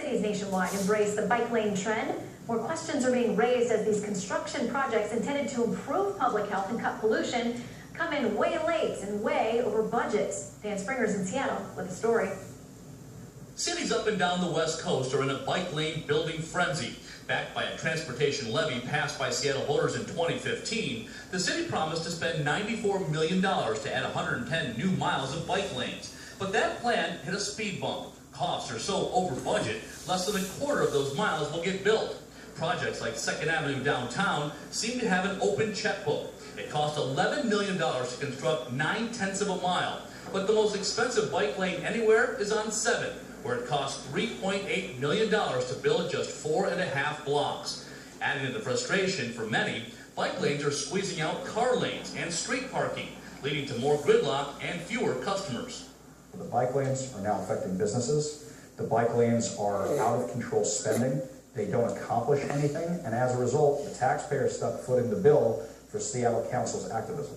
cities nationwide embrace the bike lane trend. More questions are being raised as these construction projects intended to improve public health and cut pollution come in way late and way over budget. Dan Springer's in Seattle with a story. Cities up and down the West Coast are in a bike lane building frenzy. Backed by a transportation levy passed by Seattle voters in 2015, the city promised to spend $94 million to add 110 new miles of bike lanes. But that plan hit a speed bump. Costs are so over budget, less than a quarter of those miles will get built. Projects like 2nd Avenue downtown seem to have an open checkbook. It cost $11 million to construct 9/10 of a mile. But the most expensive bike lane anywhere is on 7, where it costs $3.8 million to build just 4.5 blocks. Adding to the frustration for many, bike lanes are squeezing out car lanes and street parking, leading to more gridlock and fewer customers. The bike lanes are now affecting businesses. The bike lanes are out of control spending. They don't accomplish anything, and as a result, the taxpayers stuck footing the bill for Seattle Council's activism.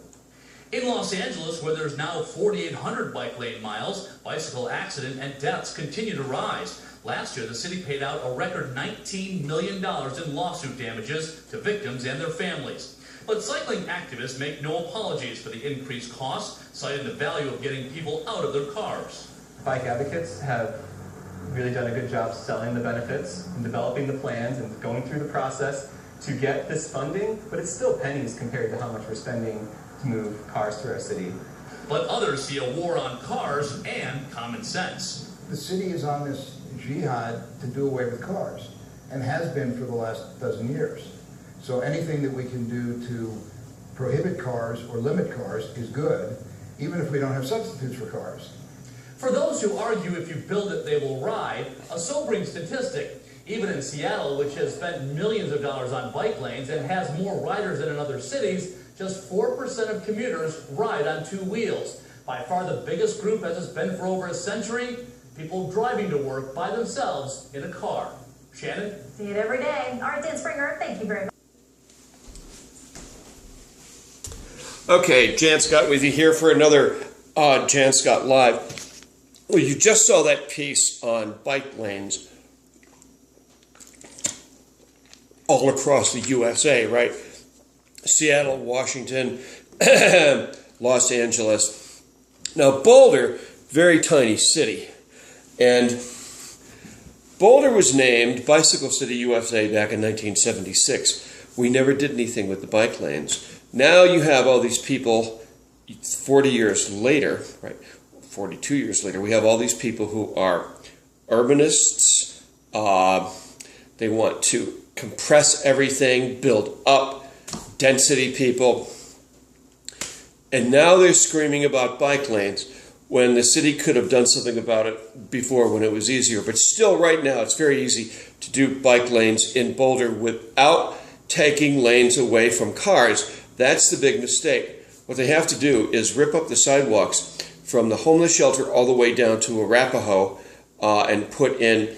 In Los Angeles, where there's now 4,800 bike lane miles, bicycle accident and deaths continue to rise. Last year, the city paid out a record $19 million in lawsuit damages to victims and their families. But cycling activists make no apologies for the increased costs, citing the value of getting people out of their cars. Bike advocates have really done a good job selling the benefits and developing the plans and going through the process to get this funding, but it's still pennies compared to how much we're spending to move cars through our city. But others see a war on cars and common sense. The city is on this jihad to do away with cars, and has been for the last dozen years. So anything that we can do to prohibit cars or limit cars is good, even if we don't have substitutes for cars. For those who argue if you build it, they will ride, a sobering statistic. Even in Seattle, which has spent millions of dollars on bike lanes and has more riders than in other cities, just 4% of commuters ride on 2 wheels. By far the biggest group, as it's been for over a century, people driving to work by themselves in a car. Shannon? See it every day. All right, Dan Springer, thank you very much. Okay, Jan Scott with you here for another Jan Scott Live. Well, you just saw that piece on bike lanes all across the USA, right? Seattle, Washington, Los Angeles. Now, Boulder, very tiny city. And Boulder was named Bicycle City USA back in 1976. We never did anything with the bike lanes. Now you have all these people, 40 years later, right? 42 years later, we have all these people who are urbanists. They want to compress everything, build up, density people. And now they're screaming about bike lanes when the city could have done something about it before when it was easier. But still, right now, it's very easy to do bike lanes in Boulder without taking lanes away from cars. That's the big mistake. What they have to do is rip up the sidewalks from the homeless shelter all the way down to Arapahoe and put in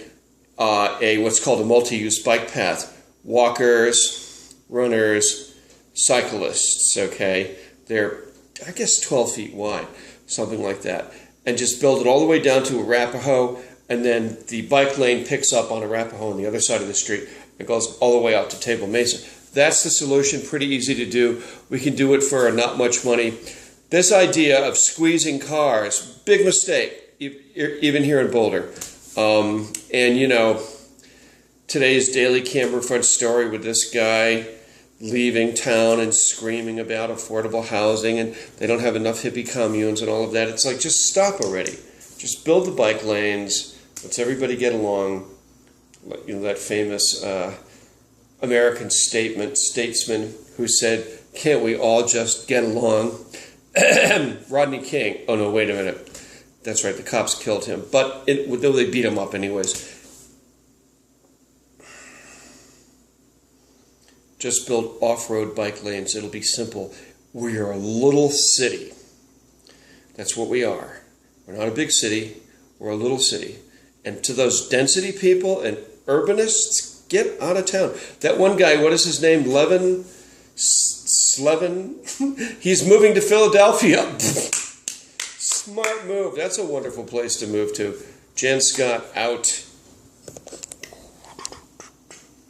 what's called a multi-use bike path. Walkers, runners, cyclists, okay? They're, I guess, 12 feet wide, something like that. And just build it all the way down to Arapahoe, and then the bike lane picks up on Arapahoe on the other side of the street. It goes all the way out to Table Mesa. That's the solution, pretty easy to do. We can do it for not much money. This idea of squeezing cars, big mistake, even here in Boulder. And, you know, today's Daily Camera front story with this guy leaving town and screaming about affordable housing and they don't have enough hippie communes and all of that. It's like, just stop already. Just build the bike lanes. Let's everybody get along. You know, that famous American statesman who said, can't we all just get along? Rodney King. Oh, no, wait a minute. That's right, the cops killed him. But though they beat him up anyways. Just build off-road bike lanes. It'll be simple. We're a little city. That's what we are. We're not a big city. We're a little city. And to those density people and urbanists, get out of town. That one guy, what is his name? Slevin? He's moving to Philadelphia. Smart move. That's a wonderful place to move to. Jan Scott out.